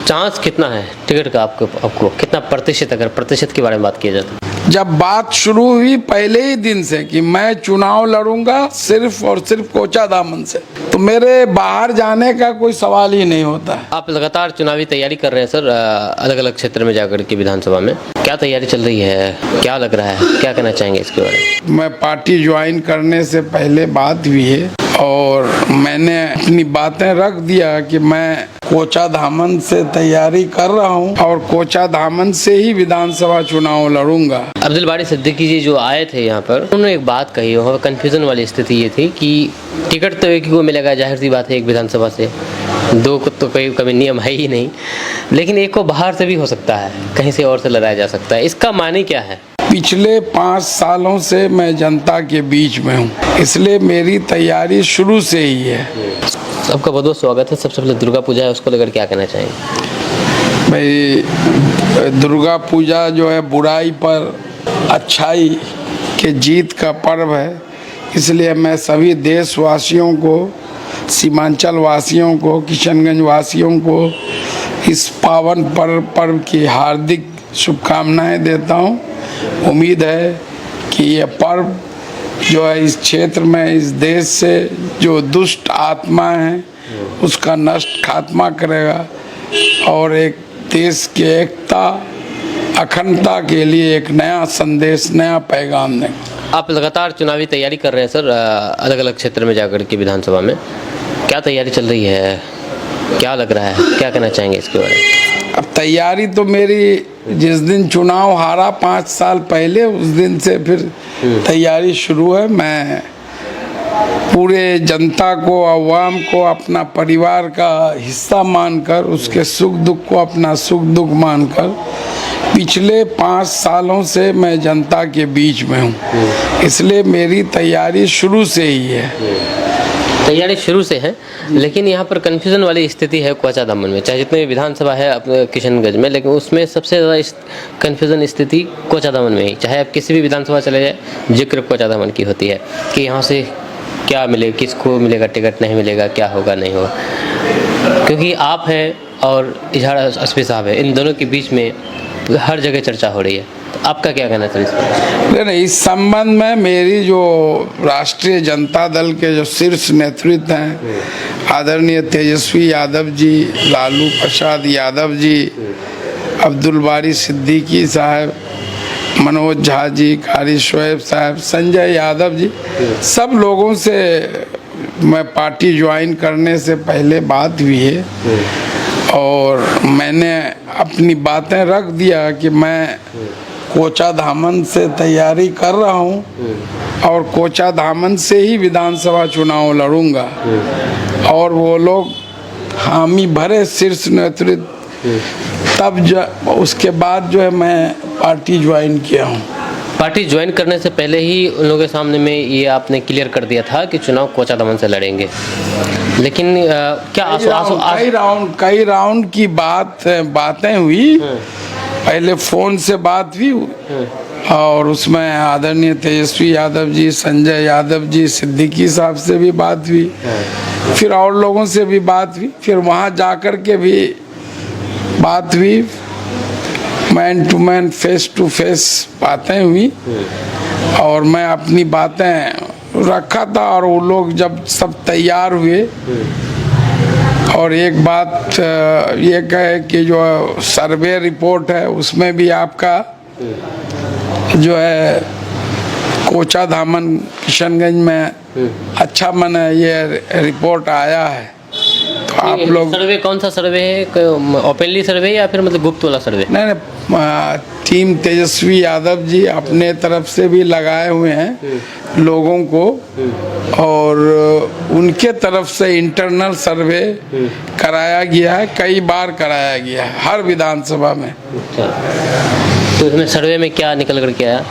Chance कितना है ticket का आपको कितना प्रतिशत, अगर प्रतिशत के बारे में बात किया जाए तो? जब बात शुरू हुई पहले ही दिन से कि मैं चुनाव लड़ूंगा सिर्फ और सिर्फ कोचाधामन से, तो मेरे बाहर जाने का कोई सवाल ही नहीं होता है। आप लगातार चुनावी तैयारी कर रहे हैं सर, अलग अलग क्षेत्र में जाकर के विधानसभा में क्या तैयारी चल रही है, क्या लग रहा है, क्या कहना चाहेंगे इसके बारे में? मैं पार्टी ज्वाइन करने से पहले बात हुई है और मैंने अपनी बातें रख दिया कि मैं कोचाधामन से तैयारी कर रहा हूं और कोचाधामन से ही विधानसभा चुनाव लड़ूंगा। अब्दुल बारी सिद्दीकी जी जो आए थे यहाँ पर, उन्होंने एक बात कही, वहाँ पर कन्फ्यूजन वाली स्थिति ये थी कि टिकट तो एक ही को मिलेगा, जाहिर सी बात है, एक विधानसभा से, दो को तो कभी नियम है ही नहीं, लेकिन एक को बाहर से भी हो सकता है, कहीं से और से लड़ाया जा सकता है। इसका मानी क्या है? पिछले 5 सालों से मैं जनता के बीच में हूँ, इसलिए मेरी तैयारी शुरू से ही है। सबका बहुत बहुत स्वागत है। सबसे पहले दुर्गा पूजा है, उसको लेकर क्या कहना चाहेंगे? भाई, दुर्गा पूजा जो है बुराई पर अच्छाई के जीत का पर्व है, इसलिए मैं सभी देशवासियों को, सीमांचल वासियों को, किशनगंज वासियों को इस पावन पर्व की हार्दिक शुभकामनाएं देता हूं। उम्मीद है कि यह पर्व जो है इस क्षेत्र में, इस देश से जो दुष्ट आत्मा है उसका नष्ट खात्मा करेगा और एक देश की एकता, अखंडता के लिए एक नया संदेश, नया पैगाम देगा। आप लगातार चुनावी तैयारी कर रहे हैं सर, अलग अलग क्षेत्र में जाकर के विधानसभा में क्या तैयारी चल रही है, क्या लग रहा है, क्या कहना चाहेंगे इसके बारे में? अब तैयारी तो मेरी जिस दिन चुनाव हारा 5 साल पहले, उस दिन से फिर तैयारी शुरू है। मैं पूरे जनता को, अवाम को अपना परिवार का हिस्सा मानकर, उसके सुख दुख को अपना सुख दुख मानकर पिछले 5 सालों से मैं जनता के बीच में हूँ, इसलिए मेरी तैयारी शुरू से ही है। तैयारी शुरू से है, लेकिन यहाँ पर कन्फ्यूजन वाली स्थिति है कोचाधामन में, चाहे जितने विधानसभा है अपने किशनगंज में, लेकिन उसमें सबसे ज़्यादा कन्फ्यूजन स्थिति कोचाधामन में ही, चाहे आप किसी भी विधानसभा चले जाए, जिक्र कोचाधामन की होती है कि यहाँ से क्या मिले, किसको मिलेगा टिकट, नहीं मिलेगा, क्या होगा नहीं होगा, क्योंकि आप हैं और इजहार एसपी साहब है, इन दोनों के बीच में हर जगह चर्चा हो रही है। तो आपका क्या कहना है सर नहीं, इस संबंध में मेरी जो राष्ट्रीय जनता दल के जो शीर्ष नेतृत्व हैं, आदरणीय तेजस्वी यादव जी, लालू प्रसाद यादव जी, अब्दुल बारी सिद्दीकी साहब, मनोज झा जी, कारी शोएब साहब, संजय यादव जी, सब लोगों से मैं पार्टी ज्वाइन करने से पहले बात हुई है और मैंने अपनी बातें रख दिया कि मैं कोचाधामन से तैयारी कर रहा हूं और कोचाधामन से ही विधानसभा चुनाव लड़ूंगा और वो लोग हामी भरे शीर्ष नेतृत्व, तब उसके बाद जो है मैं पार्टी ज्वाइन किया हूं। पार्टी ज्वाइन करने से पहले ही उन लोगों के सामने में ये आपने क्लियर कर दिया था कि चुनाव कोचाधामन से लड़ेंगे, लेकिन क्या कई राउंड की बातें हुई, पहले फोन से बात हुई और उसमें आदरणीय तेजस्वी यादव जी, संजय यादव जी, सिद्दीकी साहब से भी बात हुई, फिर और लोगों से भी बात हुई, फिर वहां जाकर के भी बात हुई, man to man, face to face बातें हुई और मैं अपनी बातें रखा था और वो लोग जब सब तैयार हुए और एक बात ये कहे कि जो सर्वे रिपोर्ट है उसमें भी आपका जो है कोचाधामन किशनगंज में अच्छा मन ये रिपोर्ट आया है, तो आप लोग। सर्वे कौन सा सर्वे है, ओपनली सर्वे या फिर मतलब गुप्त वाला सर्वे? नहीं, टीम तेजस्वी यादव जी अपने तरफ से भी लगाए हुए हैं लोगों को और उनके तरफ से इंटरनल सर्वे कराया गया है, कई बार कराया गया है हर विधानसभा में। तो इसमें सर्वे में क्या निकल कर के आया?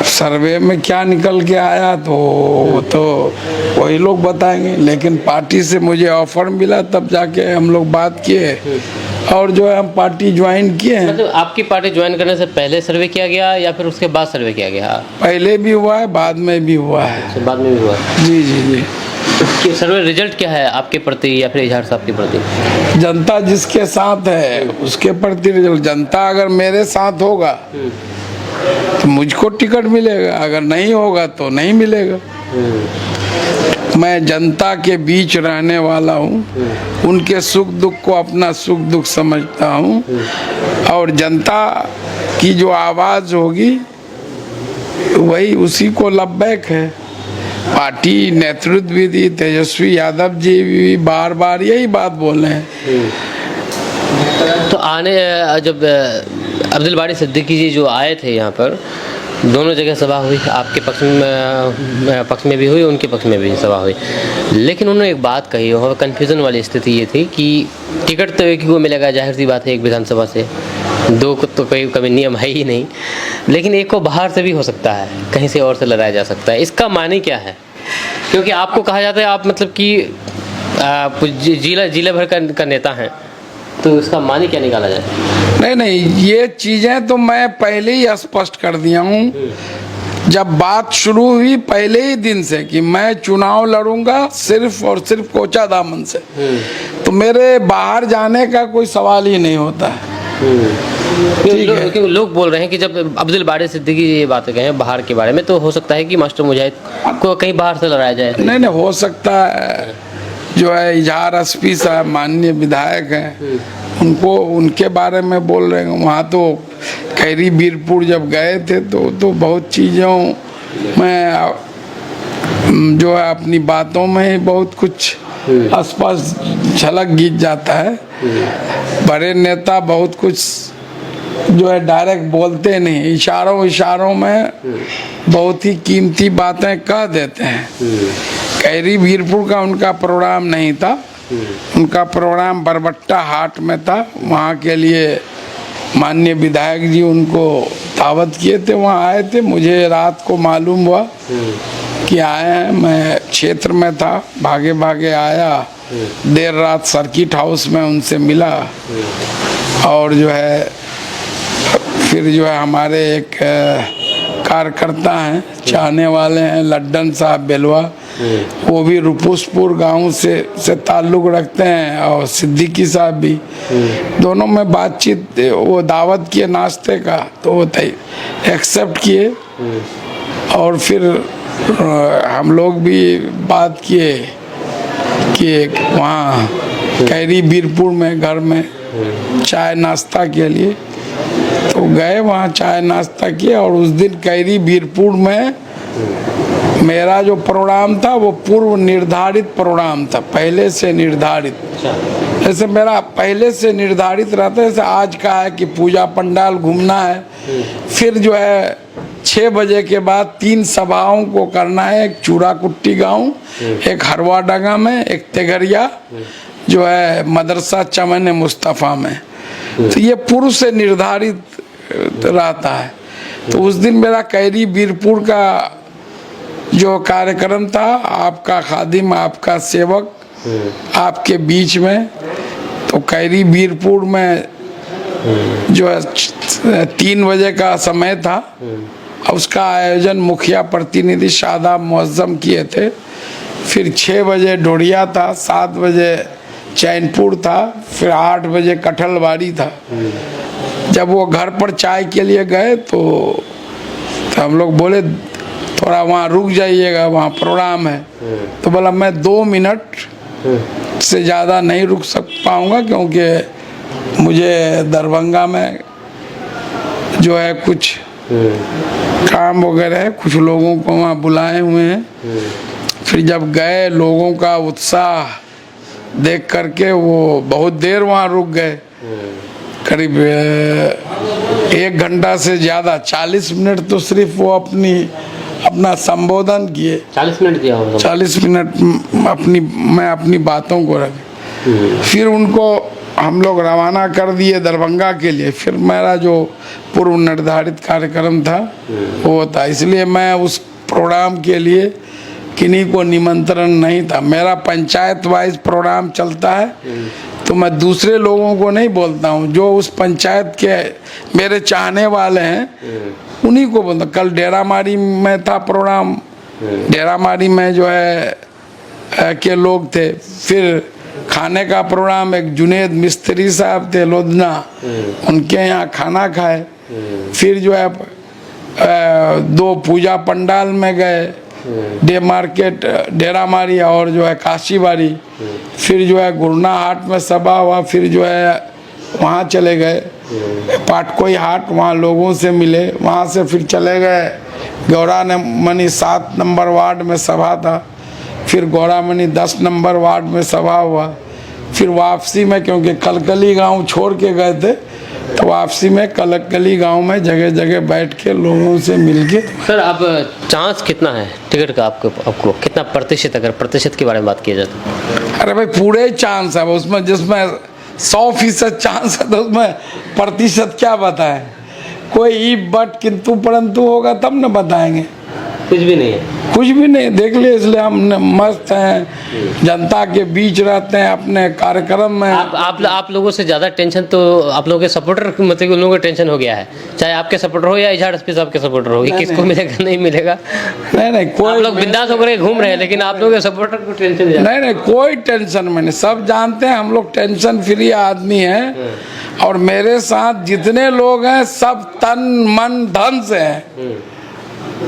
सर्वे में क्या निकल के आया तो वही लोग बताएंगे, लेकिन पार्टी से मुझे ऑफर मिला तब जाके हम लोग बात किए और जो है हम पार्टी ज्वाइन किए हैं। मतलब आपकी पार्टी ज्वाइन करने से पहले सर्वे किया गया या फिर उसके बाद सर्वे किया गया? पहले भी हुआ है, बाद में भी हुआ है। बाद में भी हुआ है। जी जी जी। कि सर्वे रिजल्ट क्या है आपके प्रति या फिर इजहार साहब के प्रति? जनता जिसके साथ है उसके प्रति रिजल्ट। जनता अगर मेरे साथ होगा तो मुझको टिकट मिलेगा, अगर नहीं होगा तो नहीं मिलेगा। मैं जनता के बीच रहने वाला हूँ, उनके सुख दुख को अपना सुख दुख समझता हूँ, और जनता की जो आवाज़ होगी वही उसी को लब्बैक है। पार्टी नेतृत्व भी तेजस्वी यादव जी भी बार बार यही बात बोल रहे हैं। तो जब अब्दुल बारी सिद्दीकी जी जो आए थे यहाँ पर, दोनों जगह सभा हुई, आपके पक्ष में भी हुई, उनके पक्ष में भी सभा हुई, लेकिन उन्होंने एक बात कही, वहाँ कन्फ्यूज़न वाली स्थिति ये थी कि टिकट तो एक ही को मिलेगा, जाहिर सी बात है, एक विधानसभा से, दो को तो कभी नियम है ही नहीं, लेकिन एक को बाहर से भी हो सकता है, कहीं से और से लड़ाया जा सकता है। इसका मानी क्या है? क्योंकि आपको कहा जाता है आप मतलब कि जिला भर का नेता हैं, तो इसका मानी क्या निकाला जाए? नहीं, ये चीज़ें तो मैं पहले ही स्पष्ट कर दिया हूँ। जब बात शुरू हुई पहले ही दिन से कि मैं चुनाव लड़ूंगा सिर्फ और सिर्फ कोचा दामन से, तो मेरे बाहर जाने का कोई सवाल ही नहीं होता है। क्योंकि लोग बोल रहे हैं कि जब अब्दुल बारी सिद्दीकी ये बातें कहें बाहर के बारे में, तो हो सकता है कि मास्टर मुजाहिद को कहीं बाहर से लड़ाया जाए। नहीं, हो सकता है। जो है इजहार एसपी साहब माननीय विधायक हैं, उनको उनके बारे में बोल रहे हैं। वहाँ तो खैरी बीरपुर जब गए थे तो बहुत चीज़ों में जो है अपनी बातों में ही बहुत कुछ स्पष्ट झलक गीत जाता है। बड़े नेता बहुत कुछ जो है डायरेक्ट बोलते नहीं, इशारों में बहुत ही कीमती बातें कह देते हैं। खैरी बीरपुर का उनका प्रोग्राम नहीं था, उनका प्रोग्राम बरबट्टा हाट में था। वहाँ के लिए माननीय विधायक जी उनको दावत किए थे, वहाँ आए थे। मुझे रात को मालूम हुआ कि आए हैं, मैं क्षेत्र में था, भागे भागे आया, देर रात सर्किट हाउस में उनसे मिला, और जो है फिर जो है हमारे एक कार्यकर्ता हैं, चाहने वाले हैं, लड्डन साहब बेलवा, वो भी रुपुसपुर गांव से ताल्लुक़ रखते हैं, और सिद्दीकी साहब भी, दोनों में बातचीत, वो दावत किए नाश्ते का, तो वो एक्सेप्ट किए, और फिर हम लोग भी बात किए कि वहाँ खैरी बीरपुर में घर में चाय नाश्ता के लिए, तो गए वहाँ चाय नाश्ता किया। और उस दिन खैरी बीरपुर में मेरा जो प्रोग्राम था वो पूर्व निर्धारित प्रोग्राम था, पहले से निर्धारित। जैसे मेरा पहले से निर्धारित रहता है, जैसे आज का है कि पूजा पंडाल घूमना है, फिर जो है 6 बजे के बाद 3 सभाओं को करना है, एक चूड़ा कुट्टी गाँव, एक हरवा डगा में, एक तेगरिया जो है मदरसा चमन मुस्तफ़ा में। तो ये पूर्व से निर्धारित रहता है। तो उस दिन मेरा खैरी बीरपुर का जो कार्यक्रम था, आपका खादिम, आपका सेवक, आपके बीच में, तो खैरी बीरपुर में जो है 3 बजे का समय था। उसका आयोजन मुखिया प्रतिनिधि शादाब मुअज्जम किए थे। फिर 6 बजे डोडिया था, 7 बजे चैनपुर था, फिर 8 बजे कठलवाड़ी था। जब वो घर पर चाय के लिए गए तो हम लोग बोले थोड़ा वहाँ रुक जाइएगा, वहाँ प्रोग्राम है। तो बोला मैं 2 मिनट से ज़्यादा नहीं रुक पाऊँगा, क्योंकि मुझे दरभंगा में जो है कुछ काम वगैरह है, कुछ लोगों को वहाँ बुलाए हुए हैं। फिर जब गए, लोगों का उत्साह देख करके वो बहुत देर वहाँ रुक गए, करीब 1 घंटा से ज़्यादा, 40 मिनट तो सिर्फ वो अपना संबोधन किए। 40 मिनट दिया होगा। 40 मिनट मैं अपनी बातों को रख, फिर उनको हम लोग रवाना कर दिए दरभंगा के लिए। फिर मेरा जो पूर्व निर्धारित कार्यक्रम था वो था, इसलिए मैं उस प्रोग्राम के लिए किन्हीं को निमंत्रण नहीं था। मेरा पंचायत वाइज प्रोग्राम चलता है, तो मैं दूसरे लोगों को नहीं बोलता हूँ, जो उस पंचायत के मेरे चाहने वाले हैं उन्हीं को बोलता। कल डेरामारी में था प्रोग्राम, डेरामारी में जो है के लोग थे। फिर खाने का प्रोग्राम, एक जुनेद मिस्त्री साहब थे लोधना, उनके यहाँ खाना खाए। फिर जो है 2 पूजा पंडाल में गए, डे मार्केट डेरा मारी और जो है काशीबाड़ी। फिर जो है गुरना हाट में सभा हुआ। फिर जो है वहाँ चले गए पाटकोई हाट, वहाँ लोगों से मिले। वहाँ से फिर चले गए गौरामणि 7 नंबर वार्ड में सभा था। फिर गौरामणि 10 नंबर वार्ड में सभा हुआ। फिर वापसी में, क्योंकि कलकली गांव छोड़ के गए थे, तो वापसी में कलकली गांव में जगह जगह बैठ के लोगों से मिल के। सर अब चांस कितना है टिकट का, आपको कितना प्रतिशत, अगर प्रतिशत के बारे में बात की जाए तो? अरे भाई पूरे चांस है उसमें, जिसमें 100% चांस है तो उसमें प्रतिशत क्या बताएं। कोई इफ बट किंतु परंतु होगा तब न बताएंगे। कुछ भी नहीं है, कुछ भी नहीं, देख लिए। इसलिए हम मस्त हैं, जनता के बीच रहते हैं, अपने कार्यक्रम में। आप लोगों से ज़्यादा टेंशन तो आप लोगों के सपोर्टर, मतलब उन लोगों को टेंशन हो गया है, चाहे आपके सपोर्टर हो या इजहार स्पीच आपके सपोर्टर हो, किसको मिलेगा नहीं मिलेगा। नहीं कोई, आप लोग बिंदास होकर घूम रहे हैं, लेकिन आप लोगों के सपोर्टर को टेंशन नहीं कोई टेंशन में नहीं। सब जानते हैं हम लोग टेंशन फ्री आदमी हैं। और मेरे साथ जितने लोग हैं सब तन मन धन से हैं,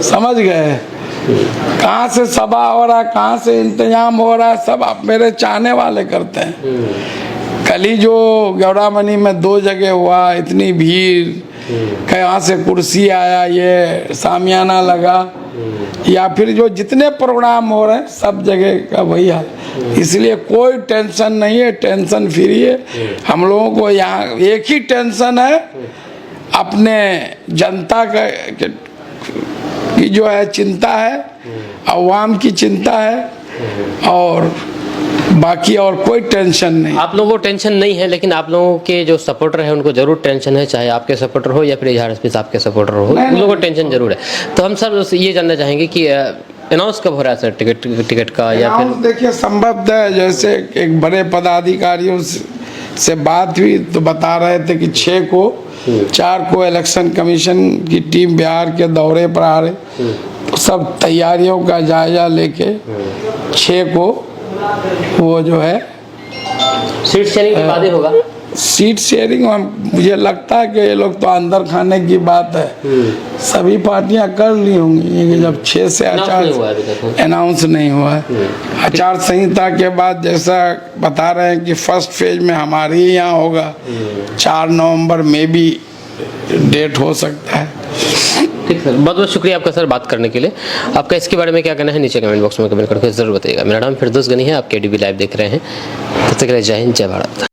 समझ गए। कहाँ से सभा हो रहा है, कहाँ से इंतजाम हो रहा है, सब आप मेरे चाहने वाले करते हैं। कल ही जो गौरामणि में 2 जगह हुआ, इतनी भीड़, कहाँ से कुर्सी आया, ये सामियाना लगा, या फिर जो जितने प्रोग्राम हो रहे हैं सब जगह का वही हाल। इसलिए कोई टेंशन नहीं है, टेंशन फ्री है। हम लोगों को यहाँ एक ही टेंशन है, अपने जनता का की जो है चिंता है, अवाम की चिंता है, और बाकी और कोई टेंशन नहीं। आप लोगों को टेंशन नहीं है, लेकिन आप लोगों के जो सपोर्टर हैं उनको जरूर टेंशन है, चाहे आपके सपोर्टर हो या फिर इजहार स्पीच आपके सपोर्टर हो, उन लोगों को टेंशन जरूर है। तो हम सर ये जानना चाहेंगे कि अनाउंस कब हो रहा है सर टिकट का, या फिर? देखिए संभवतः है, जैसे एक बड़े पदाधिकारियों से बात हुई तो बता रहे थे कि 4 को इलेक्शन कमीशन की टीम बिहार के दौरे पर आ रहे, तो सब तैयारियों का जायजा लेके 6 को वो जो है सीट शेयरिंग के बाद ही होगा। सीट शेयरिंग मुझे लगता है कि ये लोग तो अंदर खाने की बात है, सभी पार्टियां कर ली होंगी। जब 6 से अनाउंस नहीं हुआ है, आचार संहिता के बाद जैसा बता रहे हैं कि फर्स्ट फेज में हमारे ही यहाँ होगा, 4 नवंबर में भी डेट हो सकता है। ठीक सर, बहुत बहुत शुक्रिया आपका सर बात करने के लिए। आपका इसके बारे में क्या कहना है नीचे कमेंट बॉक्स में कमेंट करके जरूर बताइएगा। मेरा नाम फिरदौस गनी है, आप KDB लाइव देख रहे हैं। तब तक के लिए जय हिंद, जय भारत।